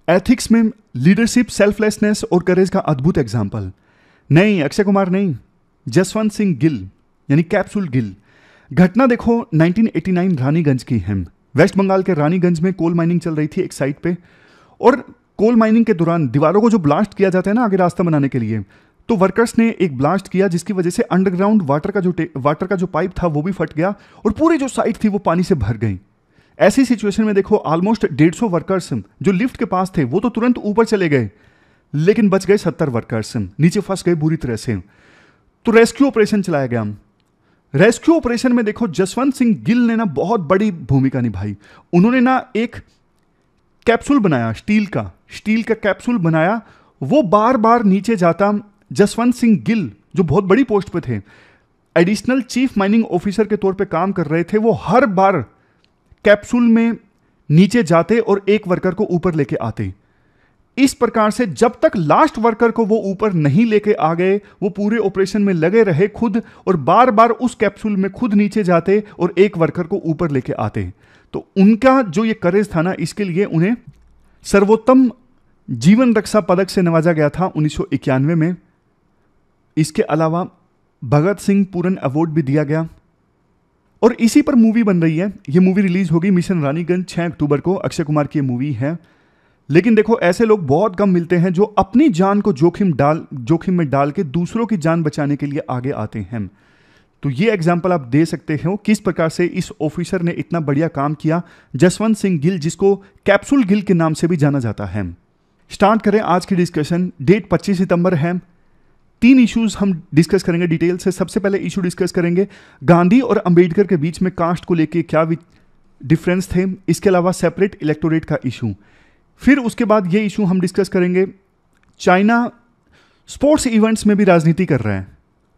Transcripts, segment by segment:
Ethics में leadership, selflessness और करेज का अद्भुत एग्जाम्पल। नहीं, अक्षय कुमार नहीं, जसवंत सिंह गिल यानी कैप्सूल गिल। घटना देखो 1989 रानीगंज की है। वेस्ट बंगाल के रानीगंज में कोल माइनिंग चल रही थी एक साइट पे, और कोल माइनिंग के दौरान दीवारों को जो ब्लास्ट किया जाता है ना आगे रास्ता बनाने के लिए, तो वर्कर्स ने एक ब्लास्ट किया जिसकी वजह से अंडरग्राउंड वाटर का जो पाइप था वो भी फट गया और पूरी जो साइट थी वो पानी से भर गई। ऐसी सिचुएशन में देखो ऑलमोस्ट 150 वर्कर्स जो लिफ्ट के पास थे वो तो तुरंत ऊपर चले गए, लेकिन बच गए 70 वर्कर्स, नीचे फंस गए बुरी तरह से। तो रेस्क्यू ऑपरेशन चलाया गया। रेस्क्यू ऑपरेशन में देखो जसवंत सिंह गिल ने ना बहुत बड़ी भूमिका निभाई। उन्होंने ना एक कैप्सूल बनाया, स्टील का कैप्सूल बनाया। वो बार बार नीचे जाता। जसवंत सिंह गिल जो बहुत बड़ी पोस्ट पे थे, एडिशनल चीफ माइनिंग ऑफिसर के तौर पे काम कर रहे थे, वो हर बार कैप्सूल में नीचे जाते और एक वर्कर को ऊपर लेके आते। इस प्रकार से जब तक लास्ट वर्कर को वो ऊपर नहीं लेके आ गए, वो पूरे ऑपरेशन में लगे रहे खुद, और बार बार उस कैप्सूल में खुद नीचे जाते और एक वर्कर को ऊपर लेके आते। तो उनका जो ये करेज था ना, इसके लिए उन्हें सर्वोत्तम जीवन रक्षा पदक से नवाजा गया था 1991 में। इसके अलावा भगत सिंह पूरन अवार्ड भी दिया गया, और इसी पर मूवी बन रही है। ये मूवी रिलीज होगी मिशन रानीगंज 6 अक्टूबर को। अक्षय कुमार की ये मूवी है। लेकिन देखो ऐसे लोग बहुत कम मिलते हैं जो अपनी जान को जोखिम में डाल के दूसरों की जान बचाने के लिए आगे आते हैं। तो ये एग्जाम्पल आप दे सकते हो किस प्रकार से इस ऑफिसर ने इतना बढ़िया काम किया, जसवंत सिंह गिल, जिसको कैप्सूल गिल के नाम से भी जाना जाता है। स्टार्ट करें आज की डिस्कशन। डेट 25 सितंबर है। 3 इश्यूज हम डिस्कस करेंगे डिटेल से। सबसे पहले इशू डिस्कस करेंगे गांधी और अंबेडकर के बीच में कास्ट को लेके क्या डिफरेंस थे। इसके अलावा सेपरेट इलेक्टोरेट का इशू। फिर उसके बाद ये इशू हम डिस्कस करेंगे चाइना स्पोर्ट्स इवेंट्स में भी राजनीति कर रहा है।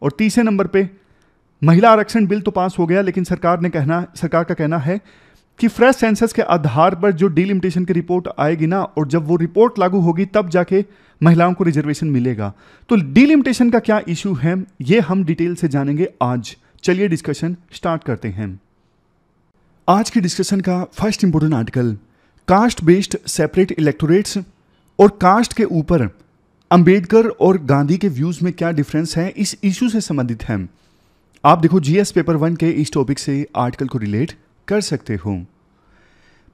और तीसरे नंबर पे महिला आरक्षण बिल तो पास हो गया, लेकिन सरकार का कहना है कि फ्रेश सेंसस के आधार पर जो डिलिमिटेशन की रिपोर्ट आएगी ना, और जब वो रिपोर्ट लागू होगी तब जाके महिलाओं को रिजर्वेशन मिलेगा। तो डिलिमिटेशन का क्या इशू है ये हम डिटेल से जानेंगे आज। चलिए डिस्कशन स्टार्ट करते हैं। आज की डिस्कशन का first important article, caste based separate electorates और कास्ट के ऊपर अंबेडकर और गांधी के व्यूज में क्या डिफरेंस है, इस इशू से संबंधित है। आप देखो जीएस पेपर 1 के इस टॉपिक से आर्टिकल को रिलेट कर सकते हो।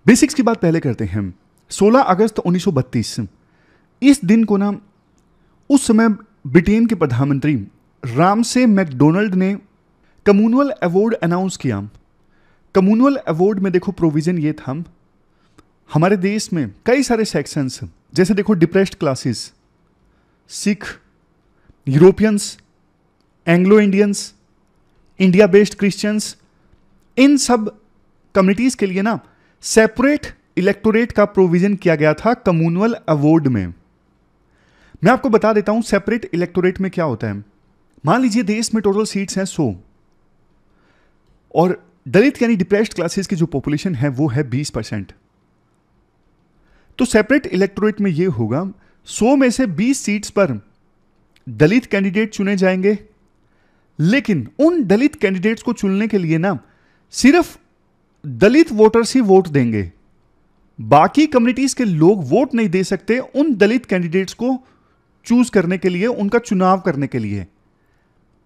बेसिक्स की बात पहले करते हैं। 16 अगस्त 1932 इस दिन को ना उस समय ब्रिटेन के प्रधानमंत्री रामसे मैकडोनल्ड ने कम्युनल अवार्ड अनाउंस किया। कम्युनल अवार्ड में देखो प्रोविजन ये था, हमारे देश में कई सारे सेक्शंस, जैसे देखो depressed classes, Sikh, Europeans, Anglo Indians, India based Christians, इन सब कम्युनिटीज के लिए ना सेपरेट इलेक्टोरेट का प्रोविजन किया गया था कम्युनल अवार्ड में। मैं आपको बता देता हूं सेपरेट इलेक्टोरेट में क्या होता है। मान लीजिए देश में टोटल सीट्स हैं 100, और दलित यानी डिप्रेस्ड क्लासेस की जो पॉपुलेशन है वो है 20%। तो सेपरेट इलेक्टोरेट में ये होगा 100 में से 20 सीट्स पर दलित कैंडिडेट चुने जाएंगे, लेकिन उन दलित कैंडिडेट्स को चुनने के लिए ना सिर्फ दलित वोटर्स ही वोट देंगे। बाकी कम्युनिटीज के लोग वोट नहीं दे सकते उन दलित कैंडिडेट्स को चूज करने के लिए, उनका चुनाव करने के लिए।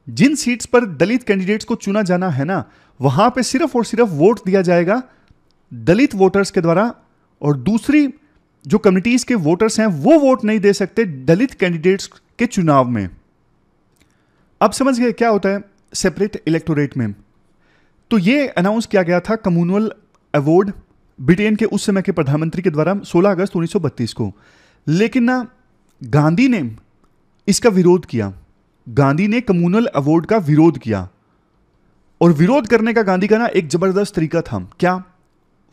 जिन सीट्स पर दलित कैंडिडेट्स को चुना जाना है ना, वहां पे सिर्फ और सिर्फ वोट दिया जाएगा दलित वोटर्स के द्वारा, और दूसरी जो कम्युनिटीज के वोटर्स हैं वो वोट नहीं दे सकते दलित कैंडिडेट्स के चुनाव में। अब समझ गए क्या होता है सेपरेट इलेक्टोरेट में। तो ये अनाउंस किया गया था कम्युनल अवार्ड ब्रिटेन के उस समय के प्रधानमंत्री के द्वारा 16 अगस्त 1932 को। लेकिन ना गांधी ने इसका विरोध किया। गांधी ने कम्युनल अवार्ड का विरोध किया, और विरोध करने का गांधी का ना एक जबरदस्त तरीका था। क्या?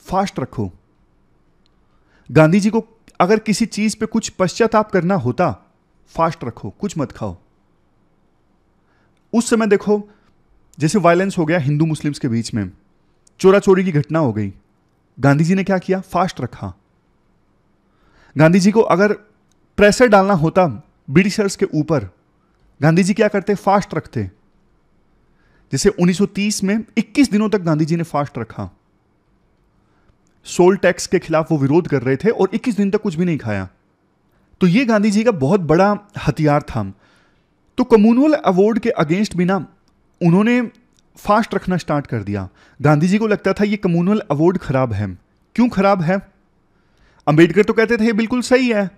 फास्ट रखो। गांधी जी को अगर किसी चीज पे कुछ पश्चाताप करना होता, फास्ट रखो, कुछ मत खाओ। उस समय देखो जैसे वायलेंस हो गया हिंदू मुस्लिम्स के बीच में, चोरा चोरी की घटना हो गई, गांधी जी ने क्या किया? फास्ट रखा। गांधी जी को अगर प्रेशर डालना होता ब्रिटिशर्स के ऊपर, गांधी जी क्या करते? फास्ट रखते। जैसे 1930 में 21 दिनों तक गांधी जी ने फास्ट रखा। सोल टैक्स के खिलाफ वो विरोध कर रहे थे और 21 दिन तक कुछ भी नहीं खाया। तो ये गांधी जी का बहुत बड़ा हथियार था। तो कम्युनल अवार्ड के अगेंस्ट भी ना उन्होंने फास्ट रखना स्टार्ट कर दिया। गांधी जी को लगता था ये कम्युनल अवार्ड खराब है। क्यों खराब है? अंबेडकर तो कहते थे बिल्कुल सही है,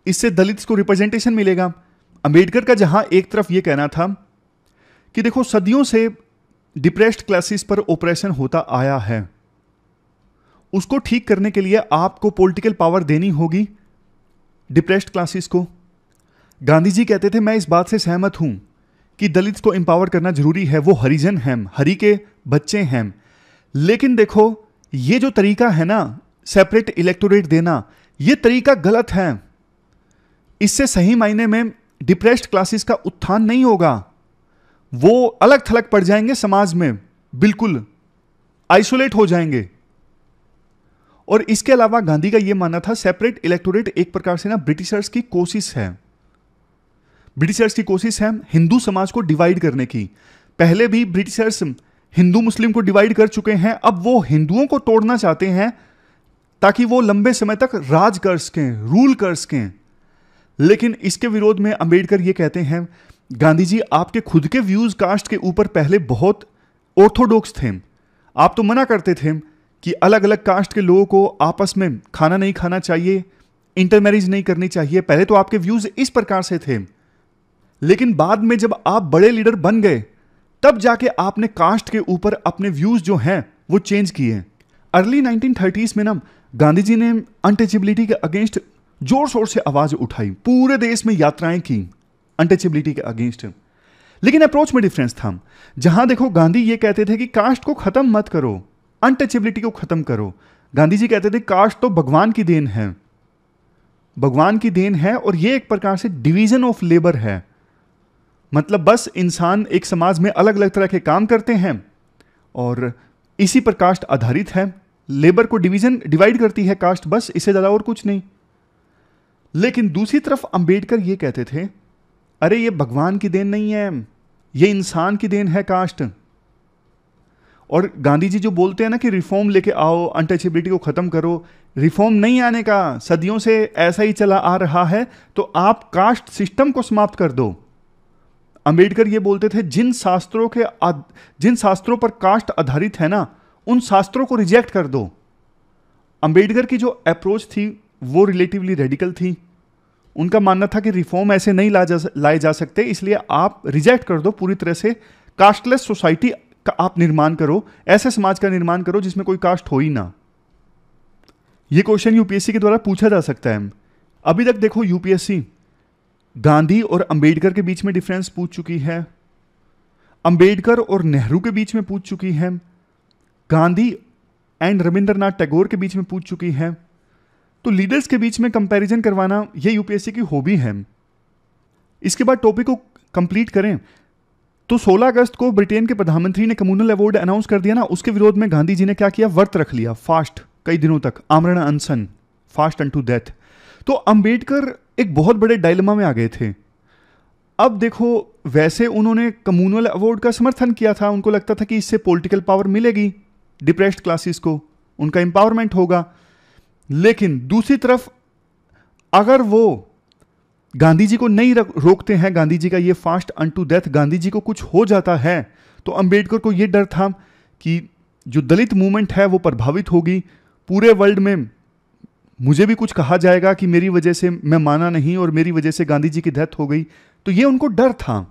इससे दलित्स को रिप्रेजेंटेशन मिलेगा। अंबेडकर का जहां एक तरफ यह कहना था कि देखो सदियों से डिप्रेस्ड क्लासेस पर ऑपरेशन होता आया है, उसको ठीक करने के लिए आपको पॉलिटिकल पावर देनी होगी डिप्रेस्ड क्लासेस को। गांधी जी कहते थे मैं इस बात से सहमत हूं कि दलित को एम्पावर करना जरूरी है, वो हरिजन हैं, हरि के बच्चे हैं, लेकिन देखो ये जो तरीका है ना सेपरेट इलेक्टोरेट देना, ये तरीका गलत है। इससे सही मायने में डिप्रेस्ड क्लासेस का उत्थान नहीं होगा, वो अलग थलग पड़ जाएंगे समाज में, बिल्कुल आइसोलेट हो जाएंगे। और इसके अलावा गांधी का यह मानना था सेपरेट इलेक्टोरेट एक प्रकार से ना ब्रिटिशर्स की कोशिश है। ब्रिटिशर्स की कोशिश है हिंदू समाज को डिवाइड करने की। पहले भी ब्रिटिशर्स हिंदू मुस्लिम को डिवाइड कर चुके हैं, अब वो हिंदुओं को तोड़ना चाहते हैं ताकि वो लंबे समय तक राज कर सकें, रूल कर सकें। लेकिन इसके विरोध में अंबेडकर ये कहते हैं गांधी जी आपके खुद के व्यूज कास्ट के ऊपर पहले बहुत ऑर्थोडॉक्स थे। आप तो मना करते थे कि अलग अलग कास्ट के लोगों को आपस में खाना नहीं खाना चाहिए, इंटरमैरिज नहीं करनी चाहिए। पहले तो आपके व्यूज इस प्रकार से थे, लेकिन बाद में जब आप बड़े लीडर बन गए तब जाके आपने कास्ट के ऊपर अपने व्यूज जो हैं वो चेंज किए। अर्ली 1930s में ना गांधी जी ने अनटचेबिलिटी के अगेंस्ट जोर शोर से आवाज उठाई, पूरे देश में यात्राएं की अनटचेबिलिटी के अगेंस्ट। लेकिन अप्रोच में डिफरेंस था। जहां देखो गांधी ये कहते थे कि कास्ट को खत्म मत करो, अनटचेबिलिटी को खत्म करो। गांधी जी कहते थे कास्ट तो भगवान की देन है, भगवान की देन है, और ये एक प्रकार से डिवीजन ऑफ लेबर है। मतलब बस इंसान एक समाज में अलग अलग तरह के काम करते हैं और इसी पर कास्ट आधारित है। लेबर को डिवाइड करती है कास्ट, बस, इससे ज्यादा और कुछ नहीं। लेकिन दूसरी तरफ अंबेडकर ये कहते थे अरे ये भगवान की देन नहीं है, ये इंसान की देन है कास्ट। और गांधी जी जो बोलते हैं ना कि रिफॉर्म लेके आओ, अनटचेबिलिटी को खत्म करो, रिफॉर्म नहीं आने का, सदियों से ऐसा ही चला आ रहा है, तो आप कास्ट सिस्टम को समाप्त कर दो। अंबेडकर ये बोलते थे जिन शास्त्रों पर कास्ट आधारित है ना, उन शास्त्रों को रिजेक्ट कर दो। अंबेडकर की जो अप्रोच थी वो रिलेटिवली रेडिकल थी। उनका मानना था कि रिफॉर्म ऐसे नहीं लाए जा सकते, इसलिए आप रिजेक्ट कर दो पूरी तरह से। कास्टलेस सोसाइटी का आप निर्माण करो, ऐसे समाज का निर्माण करो जिसमें कोई कास्ट हो ही ना। यह क्वेश्चन यूपीएससी के द्वारा पूछा जा सकता है। अभी तक देखो यूपीएससी गांधी और अंबेडकर के बीच में डिफरेंस पूछ चुकी है, अंबेडकर और नेहरू के बीच में पूछ चुकी है, गांधी एंड रविंद्रनाथ टैगोर के बीच में पूछ चुकी है। तो लीडर्स के बीच में कंपैरिजन करवाना यह यूपीएससी की हॉबी है। इसके बाद टॉपिक को कंप्लीट करें तो 16 अगस्त को ब्रिटेन के प्रधानमंत्री ने कम्युनल अवार्ड अनाउंस कर दिया ना, उसके विरोध में गांधी जी ने क्या किया, व्रत रख लिया, फास्ट, कई दिनों तक, आमरण अनशन, फास्ट अनटू डेथ। तो अंबेडकर एक बहुत बड़े डायलेमा में आ गए थे। अब देखो वैसे उन्होंने कम्युनल अवार्ड का समर्थन किया था, उनको लगता था कि इससे पॉलिटिकल पावर मिलेगी डिप्रेस्ड क्लासेस को, उनका एम्पावरमेंट होगा। लेकिन दूसरी तरफ अगर वो गांधी जी को नहीं रोकते हैं, गांधी जी का ये fast unto death, Gandhi ji को कुछ हो जाता है, तो अंबेडकर को ये डर था कि जो दलित मूवमेंट है वो प्रभावित होगी, पूरे वर्ल्ड में मुझे भी कुछ कहा जाएगा कि मेरी वजह से मैं माना नहीं और मेरी वजह से गांधी जी की डेथ हो गई। तो ये उनको डर था।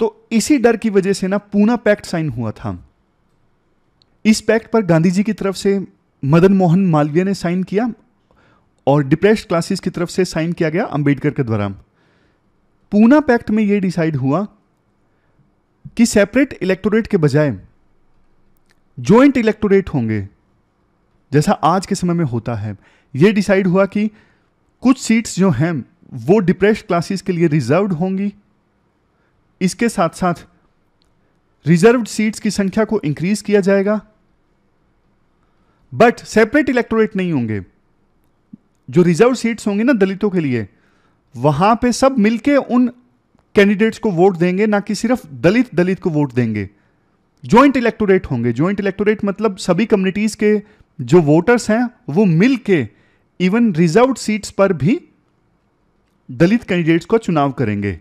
तो इसी डर की वजह से ना पूना पैक्ट साइन हुआ था। इस पैक्ट पर गांधी जी की तरफ से मदन मोहन मालवीय ने साइन किया और डिप्रेस्ड क्लासेस की तरफ से साइन किया गया अंबेडकर के द्वारा। पूना पैक्ट में यह डिसाइड हुआ कि सेपरेट इलेक्टोरेट के बजाय जॉइंट इलेक्टोरेट होंगे, जैसा आज के समय में होता है। यह डिसाइड हुआ कि कुछ सीट्स जो हैं वो डिप्रेस्ड क्लासेस के लिए रिजर्व्ड होंगी। इसके साथ साथ रिजर्व्ड सीट्स की संख्या को इंक्रीज किया जाएगा, बट सेपरेट इलेक्टोरेट नहीं होंगे। जो रिजर्व सीट्स होंगी ना दलितों के लिए, वहां पे सब मिलके उन कैंडिडेट्स को वोट देंगे, ना कि सिर्फ दलित को वोट देंगे। जॉइंट इलेक्टोरेट होंगे। जॉइंट इलेक्टोरेट मतलब सभी कम्युनिटीज के जो वोटर्स हैं वो मिल के इवन रिजर्व्ड सीट्स पर भी दलित कैंडिडेट्स को चुनाव करेंगे।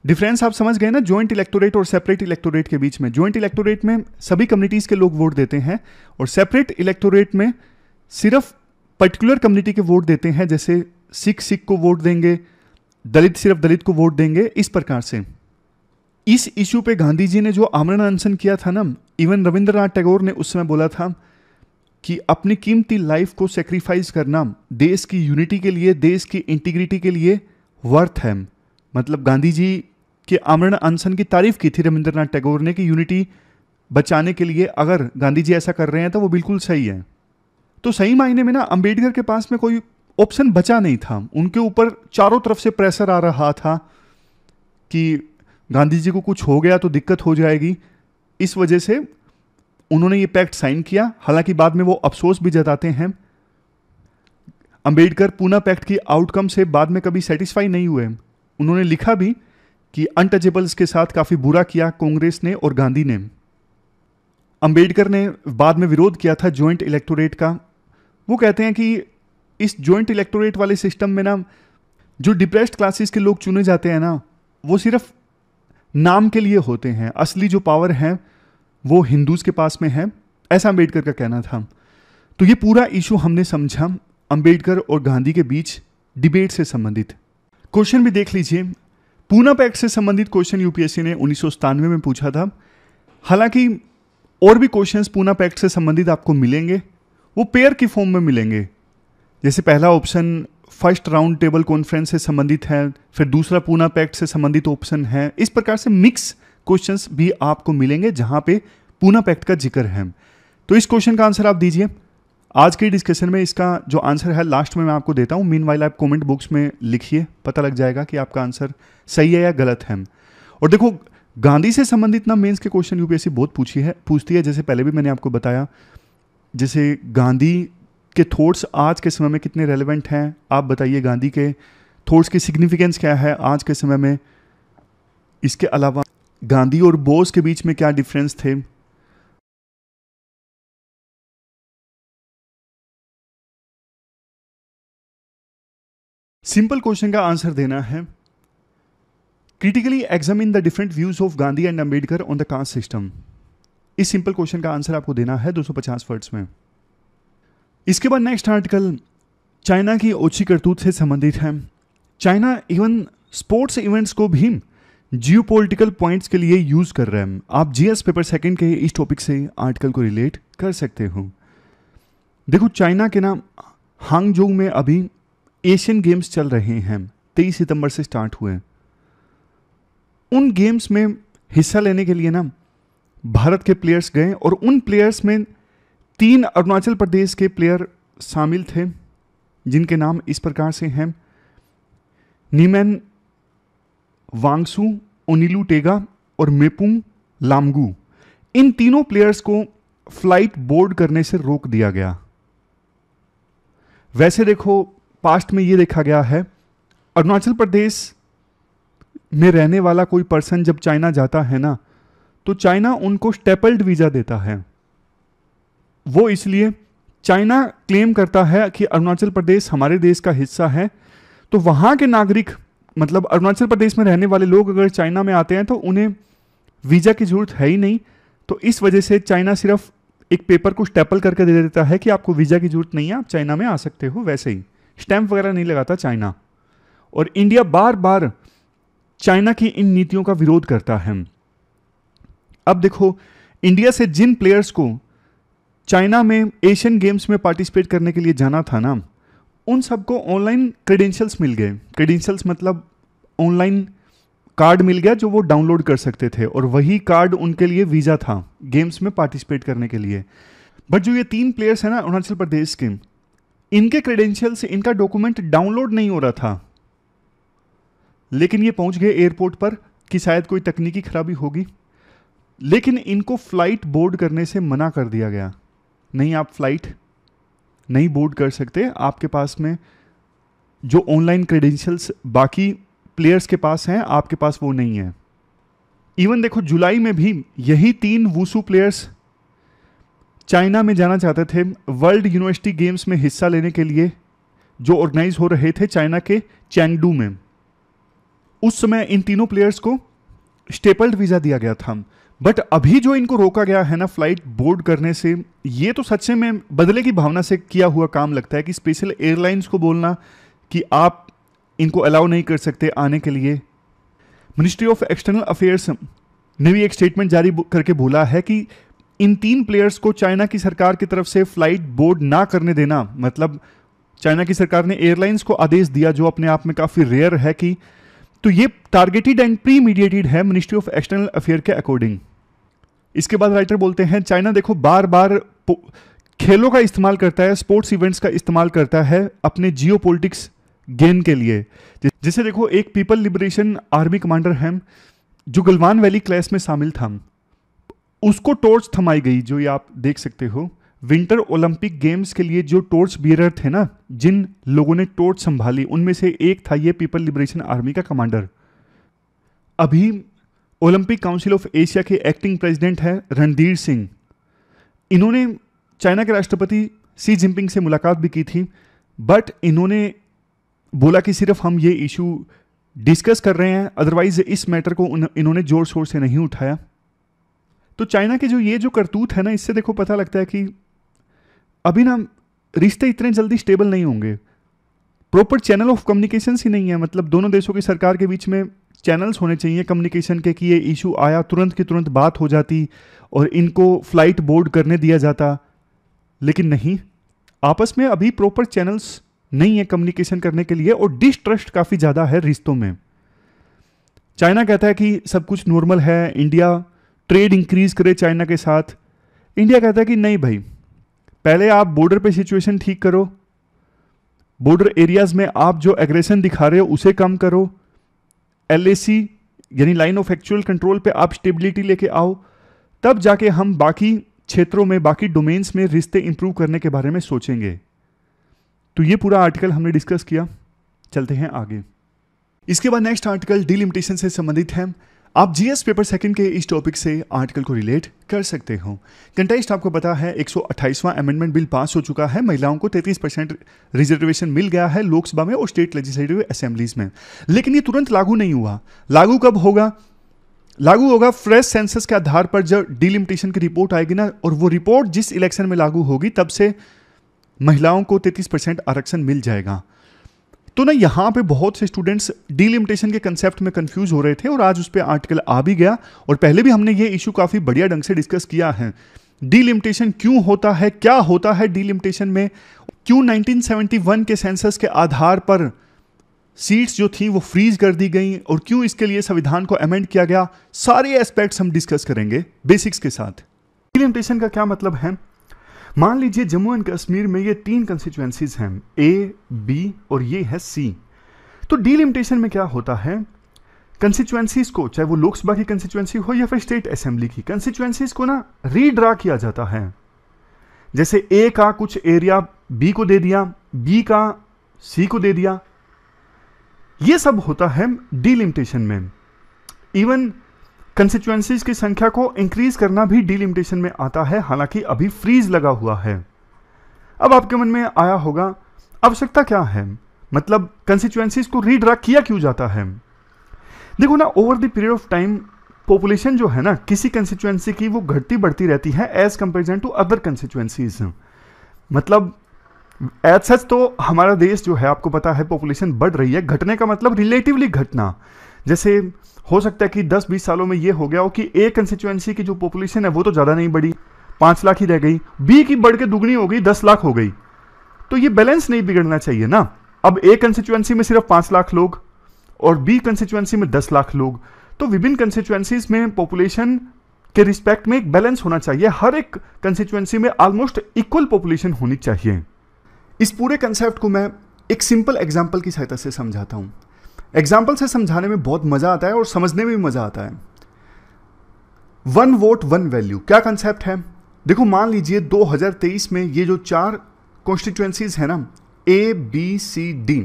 डिफरेंस आप समझ गए ना, ज्वाइंट इलेक्टोरेट और सेपरेट इलेक्टोरेट के बीच में। ज्वाइंट इलेक्टोरेट में सभी कम्युनिटीज के लोग वोट देते हैं और सेपरेट इलेक्टोरेट में सिर्फ पर्टिकुलर कम्युनिटी के वोट देते हैं, जैसे सिख को वोट देंगे, दलित सिर्फ दलित को वोट देंगे, इस प्रकार से। इस इशू पे गांधी जी ने जो आमरण अनशन किया था ना, इवन रविंद्रनाथ टैगोर ने उस समय बोला था कि अपनी कीमती लाइफ को सेक्रीफाइस करना देश की यूनिटी के लिए, देश की इंटीग्रिटी के लिए वर्थ है। मतलब गांधी जी के आमरण अनशन की तारीफ की थी रविंद्रनाथ टैगोर ने कि यूनिटी बचाने के लिए अगर गांधी जी ऐसा कर रहे हैं तो वो बिल्कुल सही है। तो सही मायने में ना अंबेडकर के पास में कोई ऑप्शन बचा नहीं था। उनके ऊपर चारों तरफ से प्रेशर आ रहा था कि गांधी जी को कुछ हो गया तो दिक्कत हो जाएगी। इस वजह से उन्होंने ये पैक्ट साइन किया। हालांकि बाद में वो अफसोस भी जताते हैं। अंबेडकर पूना पैक्ट की आउटकम से बाद में कभी सेटिस्फाई नहीं हुए। उन्होंने लिखा भी कि अनटचेबल्स के साथ काफ़ी बुरा किया कांग्रेस ने और गांधी ने। अंबेडकर ने बाद में विरोध किया था ज्वाइंट इलेक्टोरेट का। वो कहते हैं कि इस ज्वाइंट इलेक्टोरेट वाले सिस्टम में ना जो डिप्रेस्ड क्लासेस के लोग चुने जाते हैं ना, वो सिर्फ नाम के लिए होते हैं, असली जो पावर है वो हिंदूज के पास में है, ऐसा अंबेडकर का कहना था। तो ये पूरा इशू हमने समझा अंबेडकर और गांधी के बीच डिबेट से संबंधित। क्वेश्चन भी देख लीजिए। पूना पैक्ट से संबंधित क्वेश्चन यूपीएससी ने 1997 में पूछा था। हालांकि और भी क्वेश्चंस पूना पैक्ट से संबंधित आपको मिलेंगे, वो पेयर की फॉर्म में मिलेंगे। जैसे पहला option first round table conference से संबंधित है, फिर दूसरा पूना पैक्ट से संबंधित ऑप्शन है। इस प्रकार से मिक्स क्वेश्चंस भी आपको मिलेंगे जहां पे पूना पैक्ट का जिक्र है। तो इस क्वेश्चन का आंसर आप दीजिए। आज के डिस्कशन में इसका जो आंसर है लास्ट में मैं आपको देता हूं। मीनवाइल आप कमेंट बॉक्स में लिखिए, पता लग जाएगा कि आपका आंसर सही है या गलत है। और देखो, गांधी से संबंधित ना मेंस के क्वेश्चन यूपीएससी बहुत पूछती है। जैसे पहले भी मैंने आपको बताया, जैसे गांधी के थॉट्स आज के समय में कितने रेलेवेंट हैं, आप बताइए गांधी के थॉट्स की सिग्निफिकेंस क्या है आज के समय में। इसके अलावा गांधी और बोस के बीच में क्या डिफरेंस थे। सिंपल क्वेश्चन का आंसर देना है। Critically examine the different views of Gandhi and Ambedkar on the caste system. इस सिंपल क्वेश्चन का आंसर आपको देना है 250 वर्ड्स में। इसके बाद नेक्स्ट आर्टिकल चाइना की ओछी करतूत से संबंधित है। चाइना इवन स्पोर्ट्स इवेंट्स को भी जियोपॉलिटिकल पॉइंट्स के लिए यूज कर रहे हैं। आप जीएस पेपर सेकंड के इस टॉपिक से आर्टिकल को रिलेट कर सकते हो। देखो, चाइना के ना हांगझोउ में अभी एशियन गेम्स चल रहे हैं, 23 सितंबर से स्टार्ट हुए। उन गेम्स में हिस्सा लेने के लिए ना भारत के प्लेयर्स गए और उन प्लेयर्स में 3 अरुणाचल प्रदेश के प्लेयर शामिल थे, जिनके नाम इस प्रकार से हैं। नीमैन वांगसू, ओनिलू टेगा और मेपुंग लामगू। इन तीनों प्लेयर्स को फ्लाइट बोर्ड करने से रोक दिया गया। वैसे देखो, पास्ट में ये देखा गया है, अरुणाचल प्रदेश में रहने वाला कोई पर्सन जब चाइना जाता है ना, तो चाइना उनको स्टेपल्ड वीजा देता है। वो इसलिए चाइना क्लेम करता है कि अरुणाचल प्रदेश हमारे देश का हिस्सा है, तो वहां के नागरिक, मतलब अरुणाचल प्रदेश में रहने वाले लोग अगर चाइना में आते हैं तो उन्हें वीजा की जरूरत है ही नहीं। तो इस वजह से चाइना सिर्फ एक पेपर को स्टेपल करके दे देता है कि आपको वीजा की जरूरत नहीं है, आप चाइना में आ सकते हो। वैसे ही स्टैंप वगैरह नहीं लगाता चाइना। और इंडिया बार बार चाइना की इन नीतियों का विरोध करता है। अब देखो, इंडिया से जिन प्लेयर्स को चाइना में एशियन गेम्स में पार्टिसिपेट करने के लिए जाना था ना, उन सबको ऑनलाइन क्रेडेंशियल्स मिल गए। क्रेडेंशियल्स मतलब ऑनलाइन कार्ड मिल गया जो वो डाउनलोड कर सकते थे, और वही कार्ड उनके लिए वीजा था गेम्स में पार्टिसिपेट करने के लिए। बट जो ये 3 प्लेयर्स हैं ना अरुणाचल प्रदेश के, इनके क्रेडेंशियल से इनका डॉक्यूमेंट डाउनलोड नहीं हो रहा था। लेकिन ये पहुंच गए एयरपोर्ट पर कि शायद कोई तकनीकी खराबी होगी, लेकिन इनको फ्लाइट बोर्ड करने से मना कर दिया गया। नहीं, आप फ्लाइट नहीं बोर्ड कर सकते, आपके पास में जो ऑनलाइन क्रेडेंशियल्स बाकी प्लेयर्स के पास हैं, आपके पास वो नहीं है। इवन देखो, जुलाई में भी यही 3 वुसू प्लेयर्स चाइना में जाना चाहते थे वर्ल्ड यूनिवर्सिटी गेम्स में हिस्सा लेने के लिए, जो ऑर्गेनाइज हो रहे थे चाइना के चैंगडू में। उस समय इन तीनों प्लेयर्स को स्टेपल्ड वीज़ा दिया गया था। बट अभी जो इनको रोका गया है ना फ्लाइट बोर्ड करने से, ये तो सच्चे में बदले की भावना से किया हुआ काम लगता है कि स्पेशल एयरलाइंस को बोलना कि आप इनको अलाउ नहीं कर सकते आने के लिए। मिनिस्ट्री ऑफ एक्सटर्नल अफेयर्स ने भी एक स्टेटमेंट जारी करके बोला है कि इन 3 प्लेयर्स को चाइना की सरकार की तरफ से फ्लाइट बोर्ड ना करने देना, मतलब चाइना की सरकार ने एयरलाइंस को आदेश दिया, जो अपने आप में काफ़ी रेयर है कि, तो ये टारगेटेड एंड प्री मीडिएटेड है मिनिस्ट्री ऑफ एक्सटर्नल अफेयर के अकॉर्डिंग। इसके बाद राइटर बोलते हैं चाइना देखो बार बार खेलों का इस्तेमाल करता है, स्पोर्ट्स इवेंट्स का इस्तेमाल करता है अपने जियो पॉलिटिक्स गेन के लिए। जैसे देखो एक पीपल लिबरेशन आर्मी कमांडर है जो गलवान वैली क्लैश में शामिल था, उसको टॉर्च थमाई गई, जो ये आप देख सकते हो। विंटर ओलंपिक गेम्स के लिए जो टॉर्च बियरर थे ना, जिन लोगों ने टॉर्च संभाली, उनमें से एक था ये पीपल लिबरेशन आर्मी का कमांडर। अभी ओलंपिक काउंसिल ऑफ एशिया के एक्टिंग प्रेसिडेंट है रणधीर सिंह। इन्होंने चाइना के राष्ट्रपति शी जिनपिंग से मुलाकात भी की थी, बट इन्होंने बोला कि सिर्फ हम ये इशू डिस्कस कर रहे हैं, अदरवाइज इस मैटर को इन्होंने जोर शोर से नहीं उठाया। तो चाइना के जो करतूत है ना, इससे देखो पता लगता है कि अभी ना रिश्ते इतने जल्दी स्टेबल नहीं होंगे। प्रॉपर चैनल ऑफ कम्युनिकेशन ही नहीं है, मतलब दोनों देशों की सरकार के बीच में चैनल्स होने चाहिए कम्युनिकेशन के, कि ये इशू आया तुरंत की तुरंत बात हो जाती और इनको फ्लाइट बोर्ड करने दिया जाता। लेकिन नहीं, आपस में अभी प्रॉपर चैनल्स नहीं है कम्युनिकेशन करने के लिए, और डिस्ट्रस्ट काफ़ी ज़्यादा है रिश्तों में। चाइना कहता है कि सब कुछ नॉर्मल है, इंडिया ट्रेड इंक्रीज करे चाइना के साथ। इंडिया कहता है कि नहीं भाई, पहले आप बॉर्डर पे सिचुएशन ठीक करो, बॉर्डर एरियाज में आप जो एग्रेशन दिखा रहे हो उसे कम करो, LAC यानी लाइन ऑफ एक्चुअल कंट्रोल पे आप स्टेबिलिटी लेके आओ, तब जाके हम बाकी क्षेत्रों में, बाकी डोमेन्स में रिश्ते इंप्रूव करने के बारे में सोचेंगे। तो ये पूरा आर्टिकल हमने डिस्कस किया, चलते हैं आगे। इसके बाद नेक्स्ट आर्टिकल डिलिमिटेशन से संबंधित है। आप जीएस पेपर सेकंड के इस टॉपिक से आर्टिकल को रिलेट कर सकते हो। कंटेक्स्ट आपको पता है 128वां अमेंडमेंट बिल पास हो चुका है, महिलाओं को 33% रिजर्वेशन मिल गया है लोकसभा में और स्टेट लेजिस्लेटिव असेंबलीज में। लेकिन ये तुरंत लागू नहीं हुआ। लागू कब होगा? लागू होगा फ्रेश सेंसस के आधार पर जब डिलिमिटेशन की रिपोर्ट आएगी ना, और वो रिपोर्ट जिस इलेक्शन में लागू होगी तब से महिलाओं को 33% आरक्षण मिल जाएगा। तो ना यहाँ पे बहुत से स्टूडेंट्स डिलिमिटेशन के कंसेप्ट में कंफ्यूज हो रहे थे, और आज उस पर आर्टिकल आ भी गया, और पहले भी हमने ये इशू काफ़ी बढ़िया ढंग से डिस्कस किया है। डिलिमिटेशन क्यों होता है, क्या होता है डिलिमिटेशन में, क्यों 1971 के सेंसस के आधार पर सीट्स जो थी वो फ्रीज कर दी गई, और क्यों इसके लिए संविधान को अमेंड किया गया, सारे एस्पेक्ट्स हम डिस्कस करेंगे बेसिक्स के साथ। डिलिमिटेशन का क्या मतलब है? मान लीजिए जम्मू एंड कश्मीर में ये 3 कंस्टिट्यूएंसीज हैं, A, B और ये है C। तो डिलिमिटेशन में क्या होता है, कंस्टिट्यूएंसीज को, चाहे वो लोकसभा की कंस्टिट्यूएंसी हो या फिर स्टेट असेंबली की, कंस्टिट्यूएंसीज को ना रीड्रा किया जाता है। जैसे A का कुछ एरिया B को दे दिया, B का C को दे दिया, ये सब होता है डिलिमिटेशन में। इवन कंस्टिट्यूएंसीज की संख्या को इंक्रीज करना भी डिलिमिटेशन में आता है, हालांकि अभी फ्रीज लगा हुआ है। अब आपके मन में आया होगा आवश्यकता क्या है, मतलब कंस्टिट्यूएंसीज को रीड्रा किया क्यों जाता है? देखो ना, over the period of time population जो है ना किसी कंस्टिट्यूएंसी की, वो घटती बढ़ती रहती है as comparison to other constituencies. मतलब एज सच तो हमारा देश जो है, आपको पता है पॉपुलेशन बढ़ रही है, घटने का मतलब रिलेटिवली घटना। जैसे हो सकता है कि 10-20 सालों में ये हो गया हो कि ए कंस्टिट्यूएंसी की जो पॉपुलेशन है वो तो ज़्यादा नहीं बढ़ी, 5 लाख ही रह गई, बी की बढ़ के दुगनी हो गई, 10 लाख हो गई। तो ये बैलेंस नहीं बिगड़ना चाहिए ना। अब ए कंस्टिट्यूएंसी में सिर्फ 5 लाख लोग और बी कंस्टिट्यूएंसी में 10 लाख लोग, तो विभिन्न कंस्टिट्यूएंसीज में पॉपुलेशन के रिस्पेक्ट में एक बैलेंस होना चाहिए। हर एक कंस्टिट्यूएंसी में ऑलमोस्ट इक्वल पॉपुलेशन होनी चाहिए। इस पूरे कंसेप्ट को मैं एक सिंपल एग्जाम्पल की सहायता से समझाता हूँ। एग्जाम्पल से समझाने में बहुत मज़ा आता है और समझने में भी मज़ा आता है। 1 वोट 1 वैल्यू क्या कंसेप्ट है? देखो मान लीजिए 2023 में ये जो 4 कॉन्स्टिट्यूएंसीज है ना, A, B, C, D,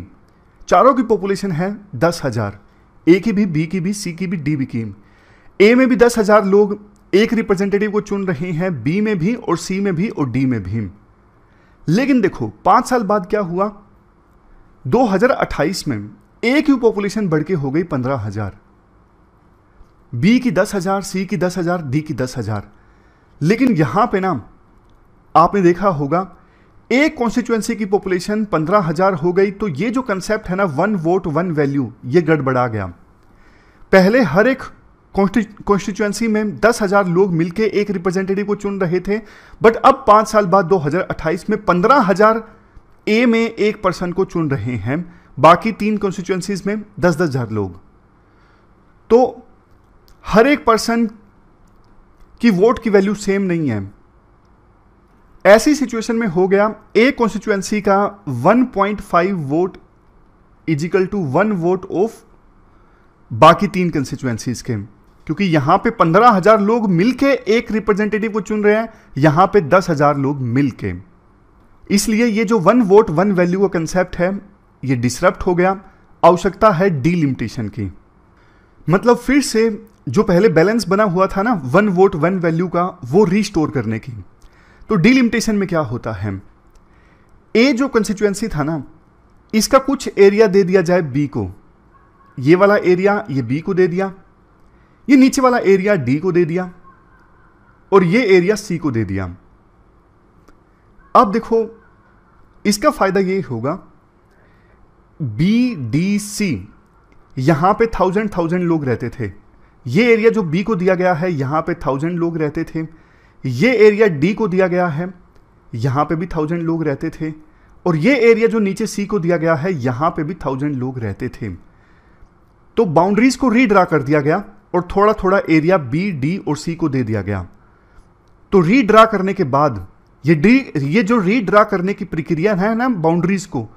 चारों की पॉपुलेशन है 10,000, A की भी, B की भी, C की भी, D भी की। A में भी 10,000 लोग, एक रिप्रेजेंटेटिव को चुन रहे हैं बी में भी और सी में भी और डी में भी। लेकिन देखो 5 साल बाद क्या हुआ, 2028 में ए की पॉपुलेशन बढ़ के हो गई 15,000, बी की 10,000, सी की 10,000, डी की 10,000। लेकिन यहां पे ना आपने देखा होगा एक कॉन्स्टिट्यूएंसी की पॉपुलेशन 15,000 हो गई, तो ये जो कंसेप्ट है ना 1 वोट 1 वैल्यू, ये गड़बड़ा गया। पहले हर एक कॉन्स्टिट्यूएंसी में 10,000 लोग मिलके एक रिप्रेजेंटेटिव को चुन रहे थे, बट अब 5 साल बाद 2028 में 15,000 ए में एक पर्सन को चुन रहे हैं, बाकी 3 कॉन्स्टिट्यूएंसीज में 10,000 लोग। तो हर एक पर्सन की वोट की वैल्यू सेम नहीं है। ऐसी सिचुएशन में हो गया एक कॉन्स्टिट्यूएंसी का 1.5 vote equal to 1 vote of बाकी 3 कॉन्स्टिट्यूएंसीज के, क्योंकि यहां पे 15,000 लोग मिलके एक रिप्रेजेंटेटिव को चुन रहे हैं, यहां पे 10,000 लोग मिलके। इसलिए ये जो 1 वोट 1 वैल्यू का कंसेप्ट है ये डिसरप्ट हो गया। आवश्यकता है डीलिमिटेशन की, मतलब फिर से जो पहले बैलेंस बना हुआ था ना 1 वोट 1 वैल्यू का, वो रिस्टोर करने की। तो डीलिमिटेशन में क्या होता है, ए जो कंस्टिट्यूएंसी था ना इसका कुछ एरिया दे दिया जाए बी को, ये वाला एरिया ये बी को दे दिया, ये नीचे वाला एरिया डी को दे दिया और ये एरिया सी को दे दिया। अब देखो इसका फायदा ये होगा बी डी सी यहां पे 1000 लोग रहते थे, ये एरिया जो बी को दिया गया है यहां पे 1000 लोग रहते थे, ये एरिया डी को दिया गया है यहां पे भी 1000 लोग रहते थे, और ये एरिया जो नीचे सी को दिया गया है यहां पे भी 1000 लोग रहते थे। तो बाउंड्रीज को रीड्रा कर दिया गया और थोड़ा थोड़ा एरिया बी डी और सी को दे दिया गया। तो रीड्रा करने के बाद ये जो रीड्रा करने की प्रक्रिया है ना बाउंड्रीज को,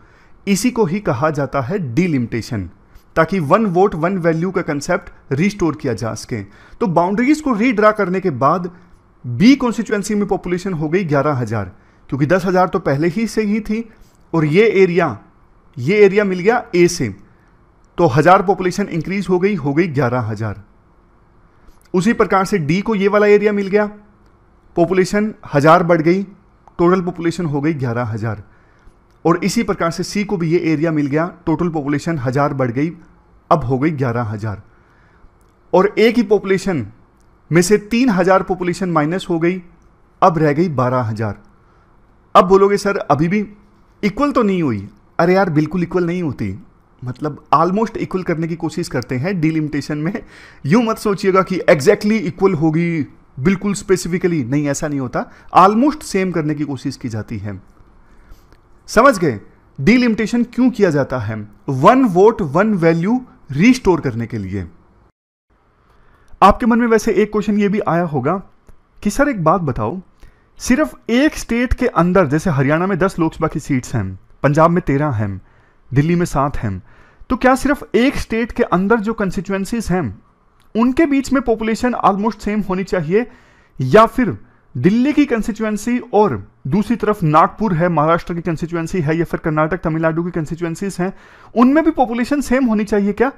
इसी को ही कहा जाता है डीलिमिटेशन, ताकि 1 वोट 1 वैल्यू का कंसेप्ट रिस्टोर किया जा सके। तो बाउंड्रीज को रीड्रा करने के बाद बी कॉन्स्टिट्यूएंसी में पॉपुलेशन हो गई 11,000, क्योंकि 10,000 तो पहले ही से ही थी, और ये एरिया मिल गया ए से, तो 1000 पॉपुलेशन इंक्रीज हो गई 11,000। उसी प्रकार से डी को ये वाला एरिया मिल गया, पॉपुलेशन 1000 बढ़ गई, टोटल पॉपुलेशन हो गई 11,000। और इसी प्रकार से सी को भी ये एरिया मिल गया, टोटल पॉपुलेशन 1000 बढ़ गई, अब हो गई 11,000। और ए की पॉपुलेशन में से 3,000 पॉपुलेशन माइनस हो गई, अब रह गई 12,000। अब बोलोगे सर अभी भी इक्वल तो नहीं हुई। अरे यार बिल्कुल इक्वल नहीं होती, मतलब ऑलमोस्ट इक्वल करने की कोशिश करते हैं डीलिमिटेशन में। यूं मत सोचिएगा कि एग्जैक्टली इक्वल होगी, बिल्कुल स्पेसिफिकली नहीं, ऐसा नहीं होता। ऑलमोस्ट सेम करने की कोशिश की जाती है। समझ गए डीलिमिटेशन क्यों किया जाता है? 1 वोट 1 वैल्यू रिस्टोर करने के लिए। आपके मन में वैसे एक क्वेश्चन ये भी आया होगा कि सर एक बात बताओ, सिर्फ एक स्टेट के अंदर, जैसे हरियाणा में 10 लोकसभा की सीट्स हैं, पंजाब में 13 हैं, दिल्ली में 7 हैं, तो क्या सिर्फ एक स्टेट के अंदर जो कंस्टिट्यूएंसीज हैं उनके बीच में पॉपुलेशन ऑलमोस्ट सेम होनी चाहिए, या फिर दिल्ली की कंस्टिट्यूएंसी और दूसरी तरफ नागपुर है, महाराष्ट्र की कंस्टिट्यूएंसी है, या फिर कर्नाटक तमिलनाडु की कंस्टिट्यूएंसीज हैं, उनमें भी पॉपुलेशन सेम होनी चाहिए क्या?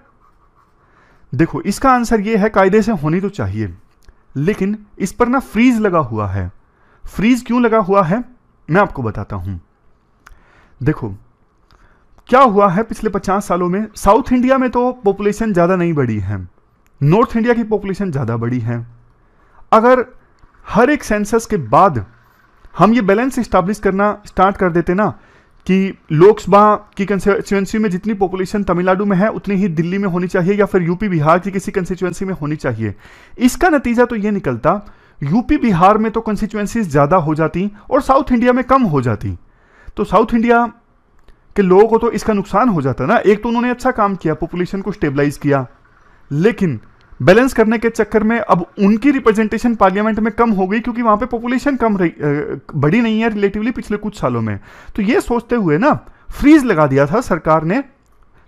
देखो इसका आंसर ये है कायदे से होनी तो चाहिए, लेकिन इस पर ना फ्रीज लगा हुआ है। फ्रीज क्यों लगा हुआ है मैं आपको बताता हूं। देखो क्या हुआ है पिछले 50 सालों में, साउथ इंडिया में तो पॉपुलेशन ज्यादा नहीं बढ़ी है, नॉर्थ इंडिया की पॉपुलेशन ज्यादा बढ़ी है। अगर हर एक सेंसस के बाद हम ये बैलेंस स्टैब्लिश करना स्टार्ट कर देते ना कि लोकसभा की कंस्टिट्यूएंसी में जितनी पॉपुलेशन तमिलनाडु में है उतनी ही दिल्ली में होनी चाहिए, या फिर यूपी बिहार की किसी कंस्टिट्यूएंसी में होनी चाहिए, इसका नतीजा तो ये निकलता यूपी बिहार में तो कंस्टिट्यूएंसीज ज्यादा हो जाती और साउथ इंडिया में कम हो जाती। तो साउथ इंडिया के लोगों को तो इसका नुकसान हो जाता ना। एक तो उन्होंने अच्छा काम किया, पॉपुलेशन को स्टेबलाइज किया, लेकिन बैलेंस करने के चक्कर में अब उनकी रिप्रेजेंटेशन पार्लियामेंट में कम हो गई, क्योंकि वहां पे पॉपुलेशन कम रही, बढ़ी नहीं है रिलेटिवली पिछले कुछ सालों में। तो ये सोचते हुए ना फ्रीज लगा दिया था सरकार ने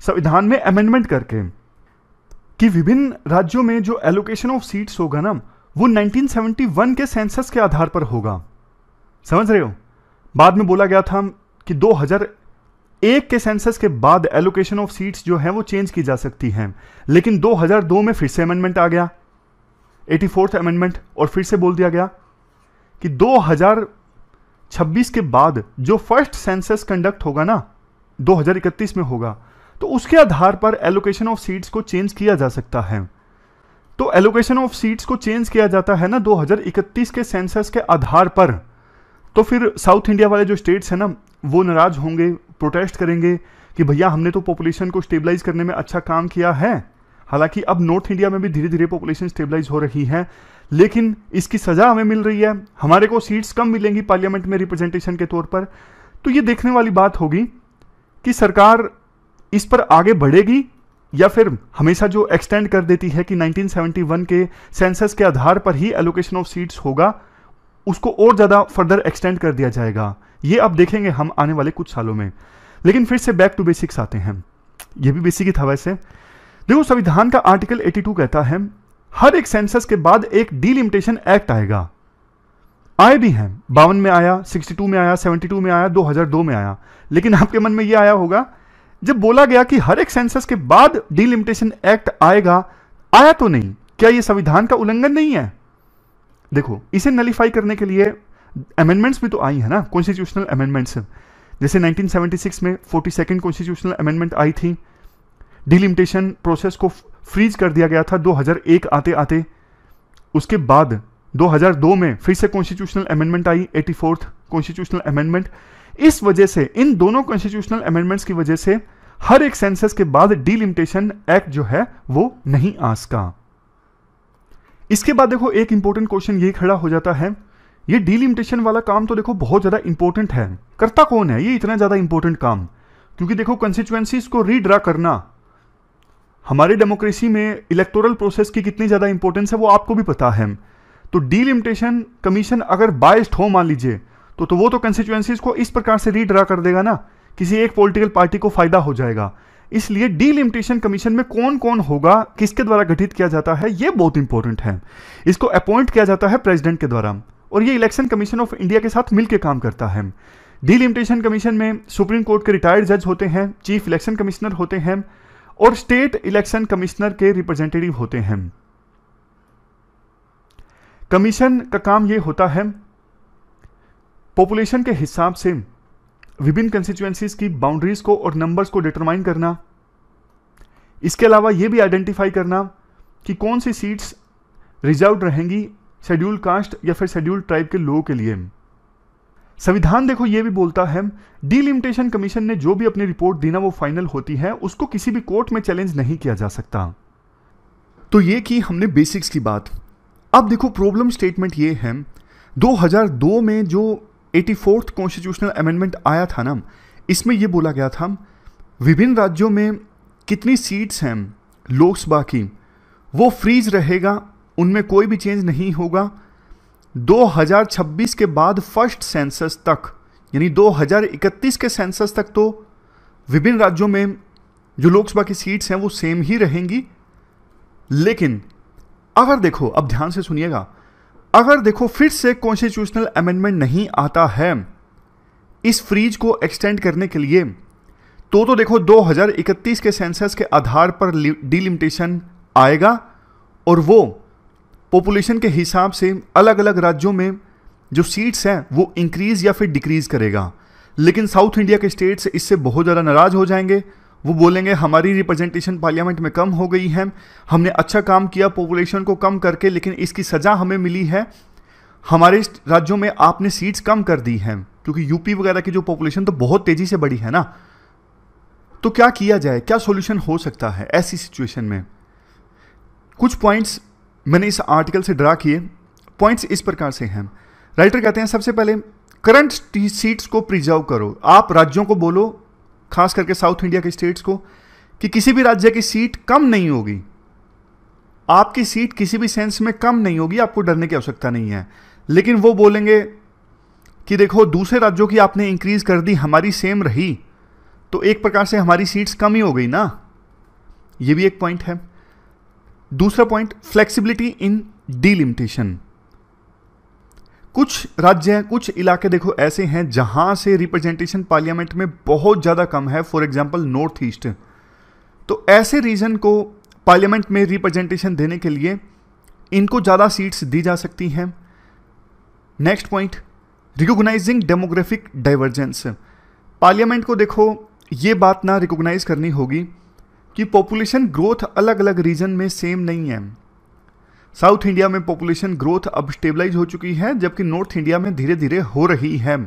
संविधान में अमेंडमेंट करके कि विभिन्न राज्यों में जो एलोकेशन ऑफ सीट्स होगा ना वो 1971 के सेंसस के आधार पर होगा। समझ रहे हो? बाद में बोला गया था कि 2001 के सेंसस के बाद एलोकेशन ऑफ सीट्स जो है वो चेंज की जा सकती हैं, लेकिन 2002 में फिर से अमेंडमेंट आ गया। 84th अमेंडमेंट, और फिर से बोल दिया गया कि 2026 के बाद जो फर्स्ट सेंसस कंडक्ट होगा ना, 2031 में होगा, तो उसके आधार पर एलोकेशन ऑफ सीट्स को चेंज किया जा सकता है। तो एलोकेशन ऑफ सीट्स को चेंज किया जाता है ना 2031 के सेंसस के आधार पर, तो फिर साउथ इंडिया वाले जो स्टेट्स हैं ना, वो नाराज होंगे, प्रोटेस्ट करेंगे कि भैया हमने तो पॉपुलेशन को स्टेबलाइज करने में अच्छा काम किया है। हालांकि अब नॉर्थ इंडिया में भी धीरे धीरे पॉपुलेशन स्टेबलाइज हो रही है, लेकिन इसकी सजा हमें मिल रही है, हमारे को सीट्स कम मिलेंगी पार्लियामेंट में रिप्रेजेंटेशन के तौर पर। तो ये देखने वाली बात होगी कि सरकार इस पर आगे बढ़ेगी या फिर हमेशा जो एक्सटेंड कर देती है कि 1971 के सेंसस के आधार पर ही एलोकेशन ऑफ सीट्स होगा, उसको और ज्यादा फर्दर एक्सटेंड कर दिया जाएगा। ये अब देखेंगे हम आने वाले कुछ सालों में। लेकिन फिर से बैक टू बेसिक्स आते हैं, ये भी बेसिक ही था वैसे। देखो, संविधान का आर्टिकल 82 कहता है हर एक सेंसस के बाद एक डिलिमिटेशन एक्ट आएगा। आए भी हैं, 52 में आया, 62 में आया, 72 में आया, 2002 में आया। लेकिन आपके मन में यह आया होगा, जब बोला गया कि हर एक सेंसस के बाद डिलिमिटेशन एक्ट आएगा, आया तो नहीं, क्या यह संविधान का उल्लंघन नहीं है? देखो, इसे नलीफाई करने के लिए अमेंडमेंट्स भी तो आई है ना, कॉन्स्टिट्यूशनल अमेंडमेंट्स। जैसे 1976 में 42nd कॉन्स्टिट्यूशनल अमेंडमेंट आई थी, डिलिमिटेशन प्रोसेस को फ्रीज कर दिया गया था 2001 आते आते। उसके बाद 2002 में फिर से कॉन्स्टिट्यूशनल अमेंडमेंट आई, 84th कॉन्स्टिट्यूशनल अमेंडमेंट। इस वजह से, इन दोनों कॉन्स्टिट्यूशनल अमेंडमेंट्स की वजह से हर एक सेंसस के बाद डिलिमिटेशन एक्ट जो है वो नहीं आ सका। इसके बाद देखो, एक इंपॉर्टेंट क्वेश्चन ये खड़ा हो जाता है, ये डिलिमिटेशन वाला काम तो देखो बहुत ज्यादा इंपॉर्टेंट है, करता कौन है ये इतना ज्यादा इंपॉर्टेंट काम? क्योंकि देखो, कंस्टिट्यूएंसीज को रीड्रा करना, हमारे डेमोक्रेसी में इलेक्टोरल प्रोसेस की कितनी ज्यादा इंपॉर्टेंस है वो आपको भी पता है। तो डिलिमिटेशन कमीशन अगर बायस्ड हो मान लीजिए, तो वो तो कंस्टिट्यूएंसीज को इस प्रकार से रीड्रा कर देगा ना, किसी एक पॉलिटिकल पार्टी को फायदा हो जाएगा। इसलिए डिलिमिटेशन कमीशन में कौन कौन होगा, किसके द्वारा गठित किया जाता है, ये बहुत इंपॉर्टेंट है। इसको अपॉइंट किया जाता है प्रेसिडेंट के द्वारा, और ये इलेक्शन कमीशन ऑफ इंडिया के साथ मिलकर काम करता है। डिलिमिटेशन कमीशन में सुप्रीम कोर्ट के रिटायर्ड जज होते हैं, चीफ इलेक्शन कमिश्नर होते हैं, और स्टेट इलेक्शन कमिश्नर के रिप्रेजेंटेटिव होते हैं। कमीशन का काम यह होता है पॉपुलेशन के हिसाब से विभिन्न कंस्टिट्यूएंसीज की बाउंड्रीज को और नंबर्स को डिटरमाइन करना। इसके अलावा यह भी आइडेंटिफाई करना कि कौन सी सीट्स रिजर्व रहेंगी शेड्यूल्ड कास्ट या फिर शेड्यूल्ड ट्राइब के लोगों के लिए। संविधान देखो ये भी बोलता है, डिलिमिटेशन कमीशन ने जो भी अपनी रिपोर्ट दी ना वो फाइनल होती है, उसको किसी भी कोर्ट में चैलेंज नहीं किया जा सकता। तो ये की हमने बेसिक्स की बात। अब देखो, प्रॉब्लम स्टेटमेंट ये है, 2002 में जो 84th कॉन्स्टिट्यूशनल अमेंडमेंट आया था ना, इसमें यह बोला गया था विभिन्न राज्यों में कितनी सीट्स हैं लोकसभा की वो फ्रीज रहेगा, उनमें कोई भी चेंज नहीं होगा। 2026 के बाद फर्स्ट सेंसस तक, यानी 2031 के सेंसस तक तो विभिन्न राज्यों में जो लोकसभा की सीट्स हैं वो सेम ही रहेंगी। लेकिन अगर देखो, अब ध्यान से सुनिएगा, अगर देखो फिर से कॉन्स्टिट्यूशनल अमेंडमेंट नहीं आता है इस फ्रीज को एक्सटेंड करने के लिए, तो देखो 2031 के सेंसस के आधार पर डिलिमिटेशन आएगा, और वो पॉपुलेशन के हिसाब से अलग अलग राज्यों में जो सीट्स हैं वो इंक्रीज या फिर डिक्रीज करेगा। लेकिन साउथ इंडिया के स्टेट्स इससे बहुत ज़्यादा नाराज हो जाएंगे, वो बोलेंगे हमारी रिप्रेजेंटेशन पार्लियामेंट में कम हो गई है, हमने अच्छा काम किया पॉपुलेशन को कम करके, लेकिन इसकी सज़ा हमें मिली है, हमारे राज्यों में आपने सीट्स कम कर दी हैं, क्योंकि यूपी वगैरह की जो पॉपुलेशन तो बहुत तेज़ी से बढ़ी है ना। तो क्या किया जाए, क्या सॉल्यूशन हो सकता है ऐसी सिचुएशन में? कुछ पॉइंट्स मैंने इस आर्टिकल से ड्रा किए। पॉइंट्स इस प्रकार से हैं। राइटर कहते हैं, सबसे पहले करंट सीट्स को प्रिजर्व करो। आप राज्यों को बोलो, खास करके साउथ इंडिया के स्टेट्स को, कि किसी भी राज्य की सीट कम नहीं होगी, आपकी सीट किसी भी सेंस में कम नहीं होगी, आपको डरने की आवश्यकता नहीं है। लेकिन वो बोलेंगे कि देखो दूसरे राज्यों की आपने इंक्रीज कर दी, हमारी सेम रही, तो एक प्रकार से हमारी सीट्स कम ही हो गई ना। ये भी एक पॉइंट है। दूसरा पॉइंट, फ्लेक्सिबिलिटी इन डिलिमिटेशन। कुछ राज्य, कुछ इलाके देखो ऐसे हैं जहां से रिप्रेजेंटेशन पार्लियामेंट में बहुत ज़्यादा कम है, फॉर एग्जांपल नॉर्थ ईस्ट। तो ऐसे रीजन को पार्लियामेंट में रिप्रेजेंटेशन देने के लिए इनको ज़्यादा सीट्स दी जा सकती हैं। Next point, recognising demographic divergence. Parliament को देखो ये बात ना रिकॉग्नाइज करनी होगी कि पॉपुलेशन ग्रोथ अलग अलग रीजन में सेम नहीं है। साउथ इंडिया में पॉपुलेशन ग्रोथ अब स्टेबलाइज हो चुकी है, जबकि नॉर्थ इंडिया में धीरे धीरे हो रही है।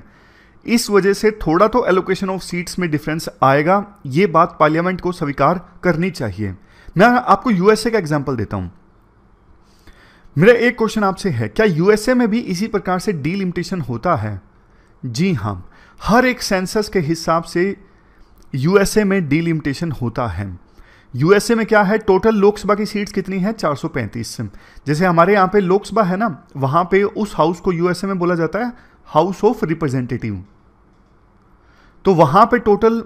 इस वजह से थोड़ा तो एलोकेशन ऑफ सीट्स में डिफरेंस आएगा, ये बात पार्लियामेंट को स्वीकार करनी चाहिए। मैं आपको यूएसए का एग्जांपल देता हूं। मेरा एक क्वेश्चन आपसे है, क्या यूएसए में भी इसी प्रकार से डीलिमिटेशन होता है? जी हां, हर एक सेंसस के हिसाब से यूएसए में डीलिमिटेशन होता है। यूएसए में क्या है, टोटल लोकसभा की सीट्स कितनी है? 435। जैसे हमारे यहाँ पे लोकसभा है ना, वहां पे उस हाउस को यूएसए में बोला जाता है हाउस ऑफ रिप्रेजेंटेटिव। तो वहां पे टोटल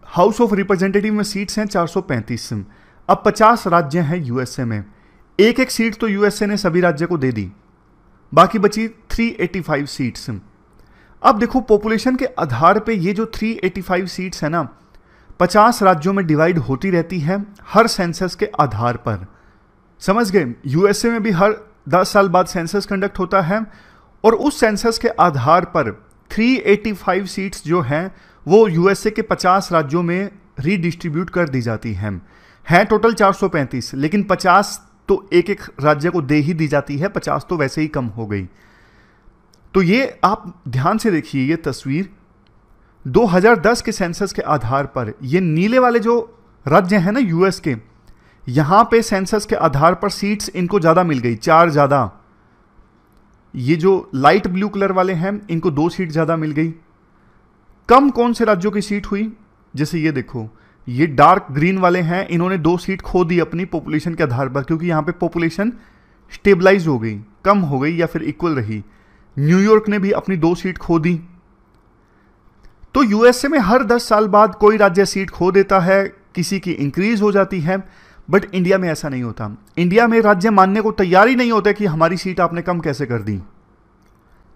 हाउस ऑफ रिप्रेजेंटेटिव में सीट्स हैं 435। अब 50 राज्य हैं यूएसए में, एक एक सीट तो यूएसए ने सभी राज्य को दे दी, बाकी बची 385 सीट्स। अब देखो पॉपुलेशन के आधार पे ये जो 385 सीट्स है ना, 50 राज्यों में डिवाइड होती रहती है हर सेंसस के आधार पर। समझ गए? यूएसए में भी हर 10 साल बाद सेंसस कंडक्ट होता है और उस सेंसस के आधार पर 385 सीट्स जो हैं वो यूएसए के 50 राज्यों में रीडिस्ट्रीब्यूट कर दी जाती हैं। है टोटल 435, लेकिन 50 तो एक एक राज्य को दे ही दी जाती है, 50 तो वैसे ही कम हो गई। तो ये आप ध्यान से देखिए, ये तस्वीर 2010 के सेंसस के आधार पर, ये नीले वाले जो राज्य हैं ना यूएस के, यहां पे सेंसस के आधार पर सीट्स इनको ज्यादा मिल गई, 4 ज्यादा। ये जो लाइट ब्लू कलर वाले हैं इनको 2 सीट ज्यादा मिल गई। कम कौन से राज्यों की सीट हुई? जैसे ये देखो, ये डार्क ग्रीन वाले हैं, इन्होंने 2 सीट खो दी अपनी पॉपुलेशन के आधार पर, क्योंकि यहां पे पॉपुलेशन स्टेबलाइज हो गई, कम हो गई या फिर इक्वल रही। न्यूयॉर्क ने भी अपनी 2 सीट खो दी। तो यूएसए में हर 10 साल बाद कोई राज्य सीट खो देता है, किसी की इंक्रीज हो जाती है, बट इंडिया में ऐसा नहीं होता। इंडिया में राज्य मानने को तैयार ही नहीं होते कि हमारी सीट आपने कम कैसे कर दी।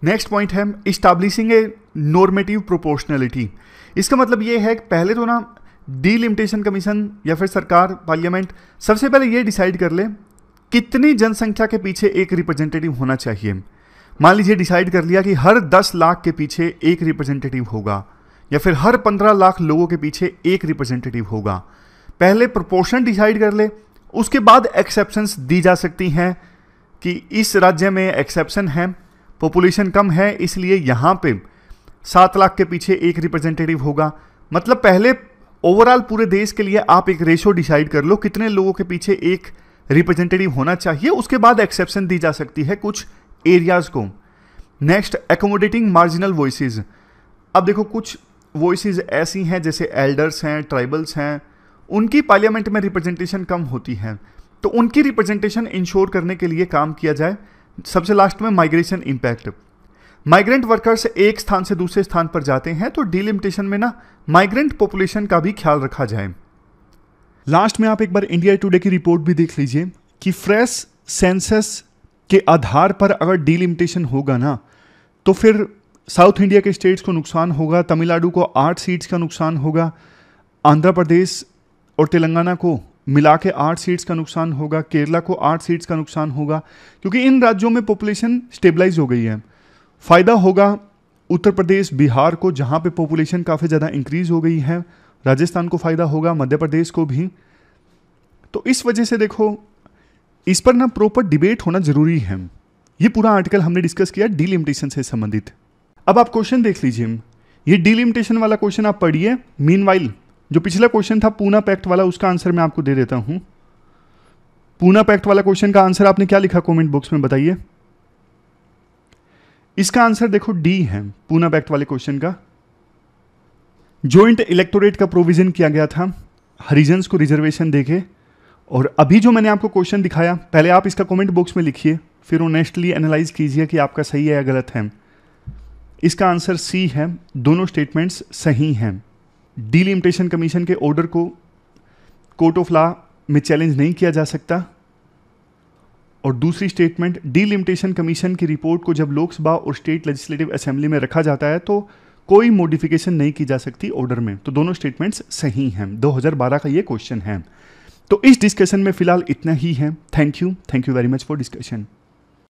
नेक्स्ट पॉइंट है इस्टैब्लिशिंग ए नॉर्मेटिव प्रोपोर्शनलिटी। इसका मतलब ये है कि पहले तो ना डीलिमिटेशन कमीशन या फिर सरकार, पार्लियामेंट सबसे पहले ये डिसाइड कर ले कितनी जनसंख्या के पीछे एक रिप्रेजेंटेटिव होना चाहिए। मान लीजिए डिसाइड कर लिया कि हर 10 लाख के पीछे एक रिप्रेजेंटेटिव होगा, या फिर हर 15 लाख लोगों के पीछे एक रिप्रेजेंटेटिव होगा। पहले प्रोपोर्शन डिसाइड कर ले, उसके बाद एक्सेप्शंस दी जा सकती हैं कि इस राज्य में एक्सेप्शन है, पॉपुलेशन कम है, इसलिए यहां पे 7 लाख के पीछे एक रिप्रेजेंटेटिव होगा। मतलब पहले ओवरऑल पूरे देश के लिए आप एक रेशो डिसाइड कर लो कितने लोगों के पीछे एक रिप्रेजेंटेटिव होना चाहिए, उसके बाद एक्सेप्शन दी जा सकती है कुछ एरियाज को। Next, accommodating marginal voices. अब देखो कुछ वॉइसेस ऐसी हैं जैसे एल्डर्स हैं, ट्राइबल्स हैं, उनकी पार्लियामेंट में रिप्रेजेंटेशन कम होती है, तो उनकी रिप्रेजेंटेशन इंश्योर करने के लिए काम किया जाए। सबसे लास्ट में माइग्रेशन इंपैक्ट। माइग्रेंट वर्कर्स एक स्थान से दूसरे स्थान पर जाते हैं, तो डीलिमिटेशन में ना माइग्रेंट पॉपुलेशन का भी ख्याल रखा जाए। लास्ट में आप एक बार इंडिया टुडे की रिपोर्ट भी देख लीजिए कि फ्रेश सेंसस के आधार पर अगर डीलिमिटेशन होगा ना, तो फिर साउथ इंडिया के स्टेट्स को नुकसान होगा, तमिलनाडु को 8 सीट्स का नुकसान होगा, आंध्र प्रदेश और तेलंगाना को मिला के 8 सीट्स का नुकसान होगा, केरला को 8 सीट्स का नुकसान होगा, क्योंकि इन राज्यों में पॉपुलेशन स्टेबलाइज हो गई है। फायदा होगा उत्तर प्रदेश, बिहार को, जहां पे पॉपुलेशन काफ़ी ज़्यादा इंक्रीज हो गई है, राजस्थान को फायदा होगा, मध्य प्रदेश को भी। तो इस वजह से देखो इस पर ना प्रॉपर डिबेट होना जरूरी है। ये पूरा आर्टिकल हमने डिस्कस किया डीलिमिटेशन से संबंधित। अब आप क्वेश्चन देख लीजिए, ये डीलिमिटेशन वाला क्वेश्चन आप पढ़िए। मीनवाइल जो पिछला क्वेश्चन था पूना पैक्ट वाला, उसका आंसर मैं आपको दे देता हूं। पूना पैक्ट वाला क्वेश्चन का आंसर आपने क्या लिखा कमेंट बॉक्स में बताइए। इसका आंसर देखो डी है, पूना पैक्ट वाले क्वेश्चन का। जॉइंट इलेक्टोरेट का प्रोविजन किया गया था हरिजन्स को रिजर्वेशन देके, और अभी जो मैंने आपको क्वेश्चन दिखाया, पहले आप इसका कमेंट बॉक्स में लिखिए, फिर ऑनेस्टली एनालाइज कीजिए कि आपका सही है या गलत है। इसका आंसर सी है, दोनों स्टेटमेंट्स सही हैं। डीलिमिटेशन कमीशन के ऑर्डर को कोर्ट ऑफ लॉ में चैलेंज नहीं किया जा सकता। और दूसरी स्टेटमेंट, डीलिमिटेशन कमीशन की रिपोर्ट को जब लोकसभा और स्टेट लेजिस्लेटिव असेंबली में रखा जाता है तो कोई मॉडिफिकेशन नहीं की जा सकती ऑर्डर में। तो दोनों स्टेटमेंट्स सही हैं। 2012 का ये क्वेश्चन है। तो इस डिस्कशन में फिलहाल इतना ही है। Thank you very much for discussion.